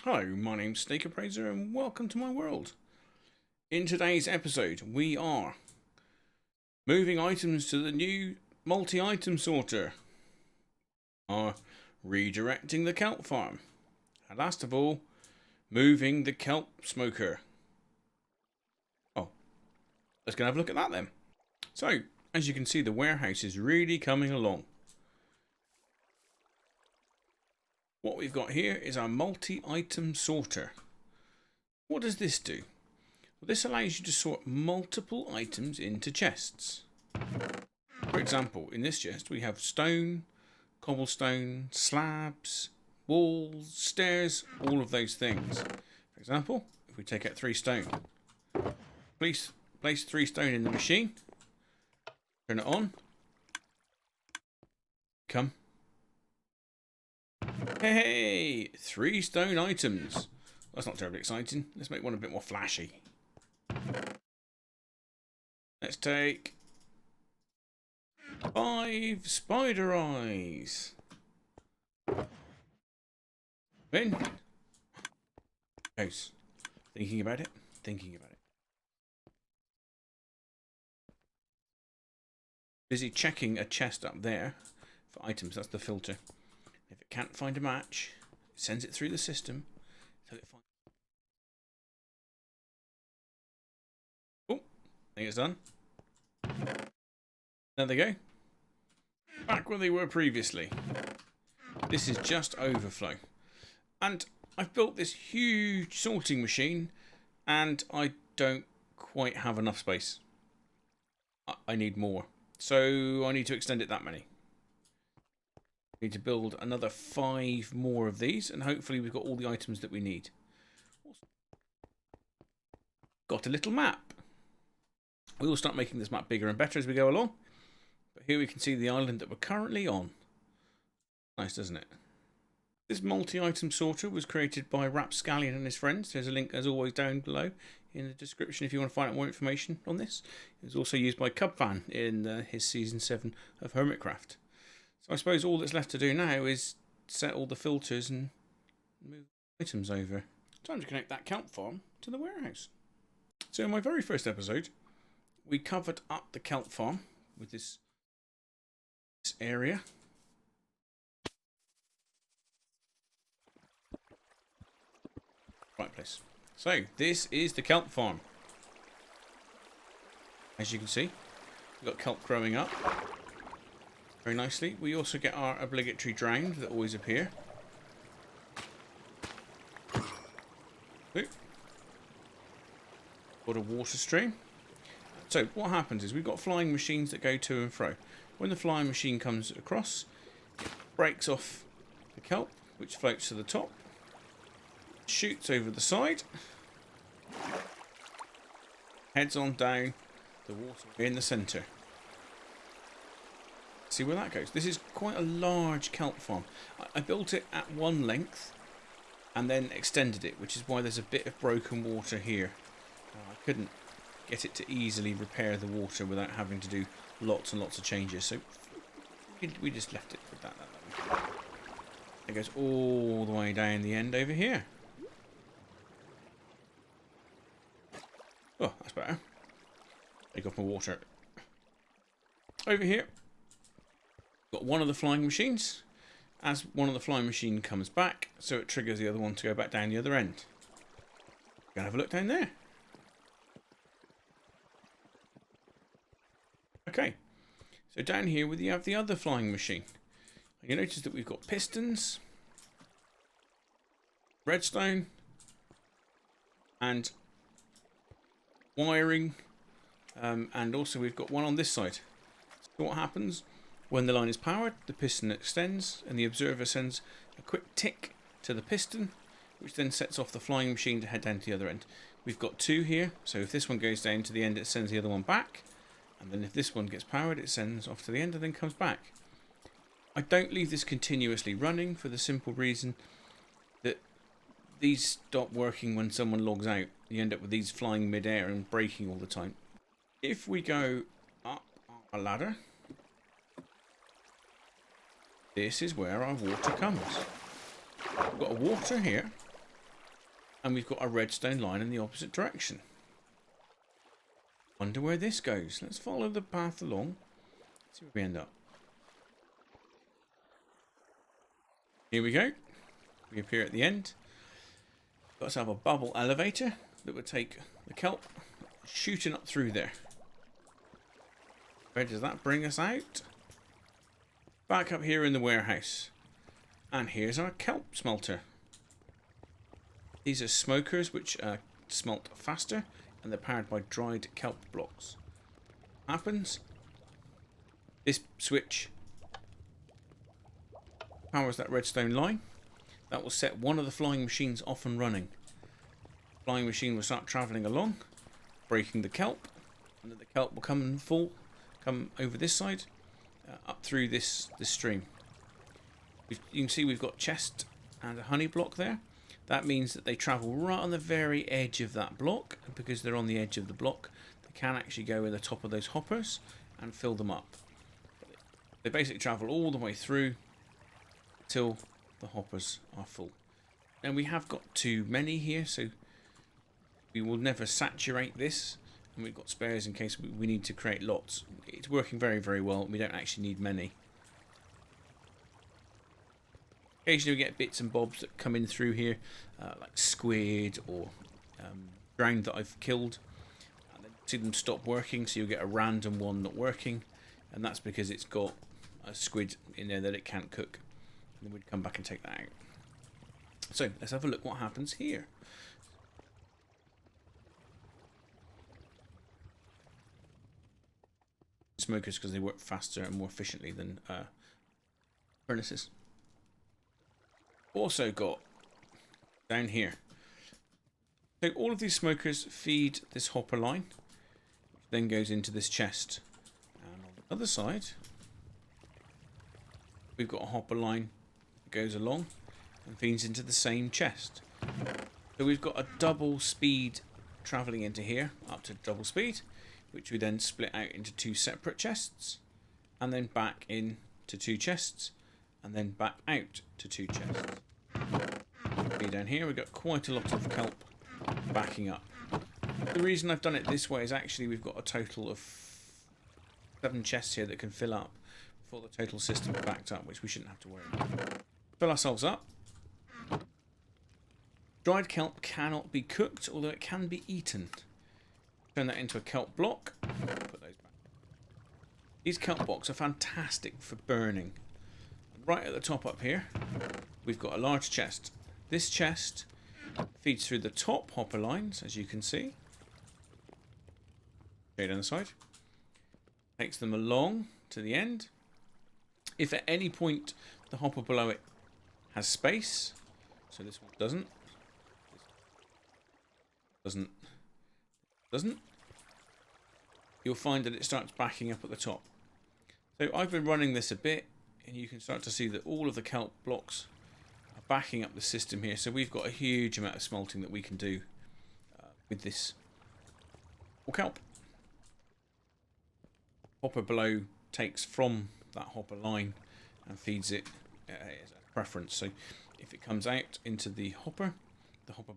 Hello, my name's SteakAppraiser and welcome to my world. In today's episode, we are moving items to the new multi-item sorter, are redirecting the Kelp Farm, and last of all, moving the Kelp Smoker. Oh, let's go have a look at that then. So, as you can see, the warehouse is really coming along. What we've got here is our multi-item sorter. What does this do? Well, this allows you to sort multiple items into chests. For example, in this chest we have stone, cobblestone, slabs, walls, stairs, all of those things. For example, if we take out 3 stone, place 3 stone in the machine, turn it on, come. Hey, 3 stone items. That's not terribly exciting. Let's make one a bit more flashy. Let's take 5 spider eyes. In. Goes. Thinking about it. Busy checking a chest up there for items. That's the filter. If it can't find a match, it sends it through the system. So it finds. Oh, I think it's done. There they go. Back where they were previously. This is just overflow. And I've built this huge sorting machine and I don't quite have enough space. I need more. So I need to extend it that many. Need to build another 5 more of these, and hopefully we've got all the items that we need. Got a little map. We will start making this map bigger and better as we go along. But here we can see the island that we're currently on. Nice, doesn't it? This multi-item sorter was created by Rapscallion and his friends. There's a link, as always, down below in the description if you want to find out more information on this. It was also used by Cubfan in his Season 7 of Hermitcraft. So I suppose all that's left to do now is set all the filters and move items over. Time to connect that Kelp Farm to the warehouse. So in my very first episode, we covered up the Kelp Farm with this area. Right place. So this is the Kelp Farm. As you can see, we've got kelp growing up. Very nicely. We also get our obligatory drowned that always appear. Got a water stream. So what happens is we've got flying machines that go to and fro. When the flying machine comes across, it breaks off the kelp, which floats to the top, shoots over the side, heads on down the water in the centre. See where that goes. This is quite a large kelp farm. I built it at one length and then extended it, which is why there's a bit of broken water here. I couldn't get it to easily repair the water without having to do lots and lots of changes, so we just left it with that. It goes all the way down the end over here. Oh, that's better. Take off my water. Over here, got one of the flying machines. As one of the flying machine comes back, so it triggers the other one to go back down the other end. Go have a look down there. Okay, so down here we have the other flying machine. You notice that we've got pistons, redstone, and wiring, and also we've got one on this side. So what happens when the line is powered? The piston extends and the observer sends a quick tick to the piston, which then sets off the flying machine to head down to the other end. We've got 2 here, so if this one goes down to the end, it sends the other one back, and then if this one gets powered, it sends off to the end and then comes back. I don't leave this continuously running for the simple reason that these stop working when someone logs out. You end up with these flying mid-air and breaking all the time. If we go up our ladder, this is where our water comes. We've got a water here, And we've got a redstone line in the opposite direction. Wonder where this goes. Let's follow the path along. See where we end up. Here we go. We appear at the end. Got to have a bubble elevator that would take the kelp shooting up through there. Where does that bring us out? Back up here in the warehouse. And here's our kelp smelter. These are smokers which smelt faster, and they're powered by dried kelp blocks. What happens? This switch powers that redstone line. That will set one of the flying machines off and running. The flying machine will start travelling along, breaking the kelp, and then the kelp will come over this side, up through this stream. You can see we've got chest and a honey block there. That means that they travel right on the very edge of that block, and because they're on the edge of the block, they can actually go in the top of those hoppers and fill them up. They basically travel all the way through till the hoppers are full. And we have got too many here, so we will never saturate this, and we've got spares in case we need to create lots. It's working very, very well. We don't actually need many. Occasionally we get bits and bobs that come in through here, like squid or ground that I've killed, and then see them stop working, so you'll get a random one not working, and that's because it's got a squid in there that it can't cook. And then we'd come back and take that out. So let's have a look what happens here. Smokers, because they work faster and more efficiently than furnaces. Also got down here. So all of these smokers feed this hopper line, which then goes into this chest. And on the other side, we've got a hopper line that goes along and feeds into the same chest. So we've got a double speed travelling into here, up to double speed, which we then split out into two separate chests, and then back into two chests, and then back out to two chests. Down here we've got quite a lot of kelp backing up. The reason I've done it this way is actually we've got a total of 7 chests here that can fill up before the total system is backed up, which we shouldn't have to worry about. Fill ourselves up. Dried kelp cannot be cooked, although it can be eaten. Turn that into a kelp block. Put those back. These kelp blocks are fantastic for burning. Right at the top up here, we've got a large chest. This chest feeds through the top hopper lines, as you can see. Straight down the side. Takes them along to the end. If at any point the hopper below it has space, so this one doesn't, you'll find that it starts backing up at the top. So I've been running this a bit, and you can start to see that all of the kelp blocks are backing up the system here. So we've got a huge amount of smelting that we can do with this kelp. Hopper below takes from that hopper line and feeds it as a preference. So if it comes out into the hopper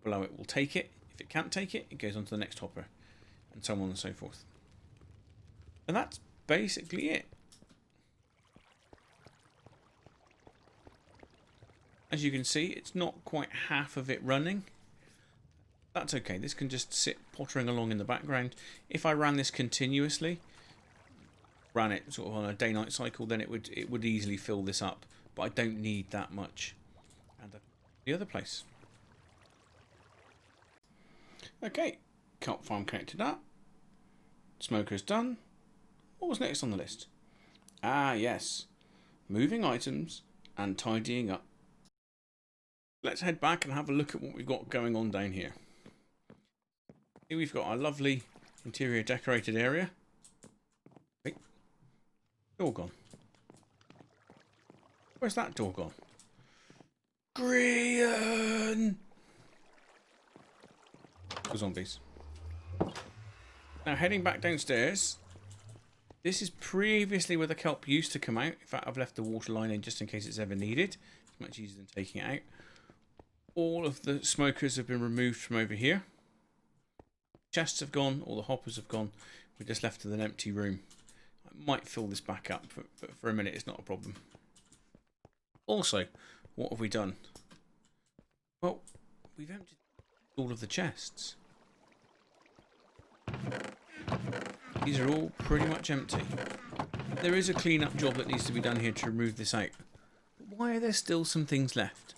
below it will take it. If it can't take it, it goes on to the next hopper, and so on and so forth. And that's basically it. As you can see, it's not quite half of it running. That's okay. This can just sit pottering along in the background. If I ran this continuously, ran it sort of on a day-night cycle, then it would easily fill this up. But I don't need that much. And the other place. Okay, Kelp Farm connected up. Smoker's done. What was next on the list? Ah, yes. Moving items and tidying up. Let's head back and have a look at what we've got going on down here. Here we've got our lovely interior decorated area. Wait. Door gone. Where's that door gone? Grian! Zombies. Now heading back downstairs. This is previously where the kelp used to come out. In fact, I've left the water line in just in case it's ever needed. It's much easier than taking it out. All of the smokers have been removed from over here. Chests have gone, all the hoppers have gone. We're just left with an empty room. I might fill this back up, but for a minute it's not a problem. Also, what have we done? Well, we've emptied all of the chests. These are all pretty much empty. There is a clean-up job that needs to be done here to remove this out. But why are there still some things left?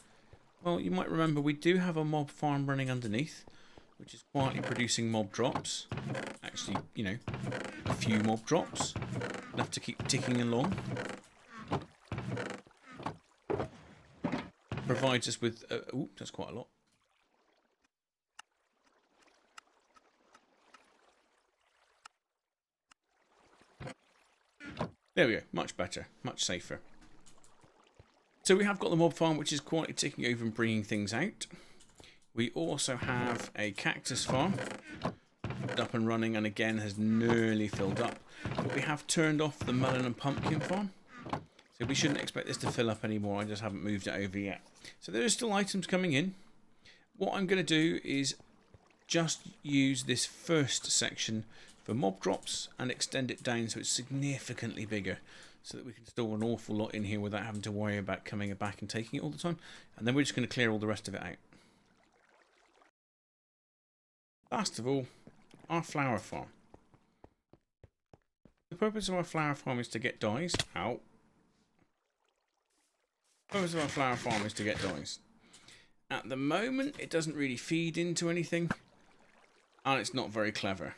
Well, you might remember we do have a mob farm running underneath, which is quietly producing mob drops. Actually, you know, a few mob drops. Enough to keep ticking along. Provides us with... ooh, that's quite a lot. There we go. Much better. Much safer. So we have got the mob farm, which is quietly ticking over and bringing things out. We also have a cactus farm up and running, and again has nearly filled up. But we have turned off the melon and pumpkin farm. So we shouldn't expect this to fill up anymore. I just haven't moved it over yet. So there are still items coming in. What I'm going to do is just use this first section for mob drops and extend it down so it's significantly bigger, so that we can store an awful lot in here without having to worry about coming back and taking it all the time. And then we're just going to clear all the rest of it out. Last of all, our flower farm. The purpose of our flower farm is to get dyes. Ow. The purpose of our flower farm is to get dyes. At the moment, it doesn't really feed into anything, and it's not very clever.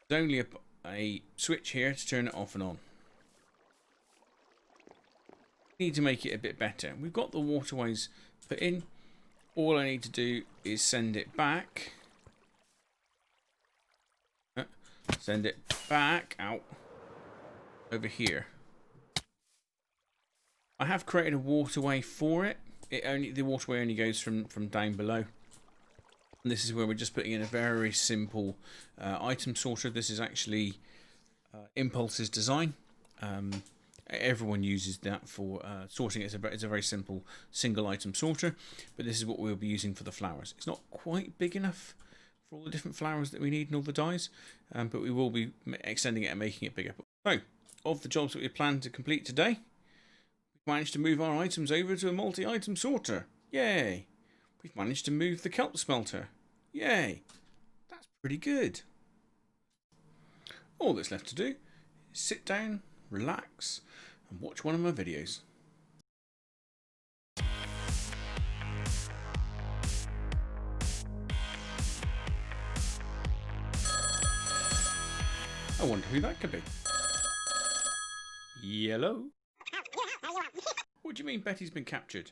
There's only a switch here to turn it off and on. We need to make it a bit better. We've got the waterways put in. All I need to do is send it back. Send it back out over here. I have created a waterway for it. The waterway only goes from down below. And this is where we're just putting in a very simple item sorter. This is actually Impulse's design. Everyone uses that for sorting. It's a very simple single item sorter, but this is what we'll be using for the flowers. It's not quite big enough for all the different flowers that we need and all the dyes, but we will be extending it and making it bigger. So, of the jobs that we plan to complete today, we've managed to move our items over to a multi-item sorter. Yay! We've managed to move the Kelp Smelter. Yay! That's pretty good. All that's left to do is sit down, relax, and watch one of my videos. I wonder who that could be. Yellow? What do you mean Betty's been captured?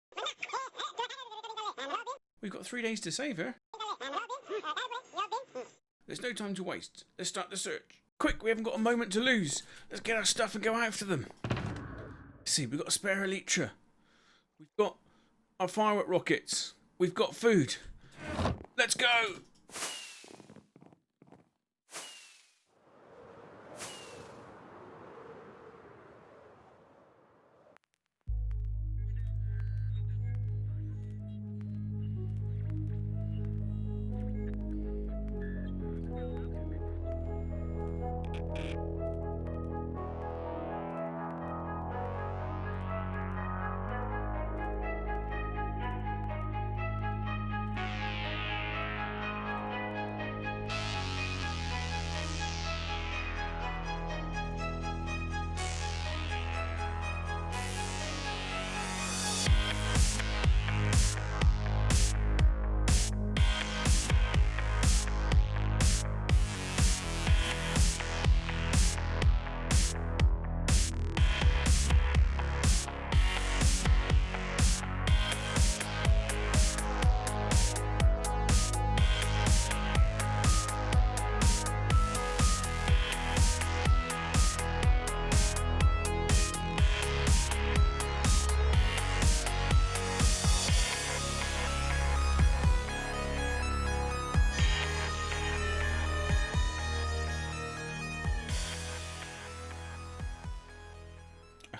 We've got 3 days to save her. There's no time to waste. Let's start the search. Quick, we haven't got a moment to lose. Let's get our stuff and go after them. Let's see, we've got a spare elytra. We've got our firework rockets. We've got food. Let's go!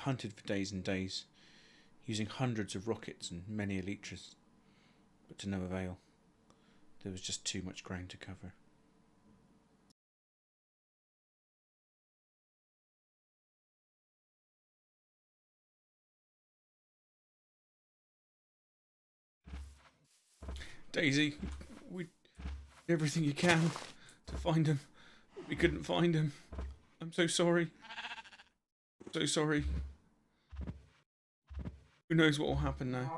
Hunted for days and days, using hundreds of rockets and many elytras to no avail. There was just too much ground to cover. Daisy, we did everything you can to find him. We couldn't find him. I'm so sorry. So sorry. Who knows what will happen now?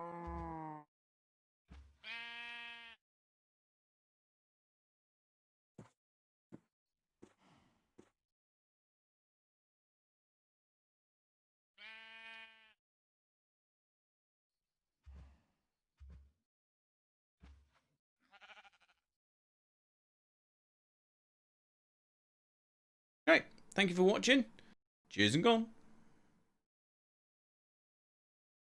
Right, thank you for watching. Cheers and gone.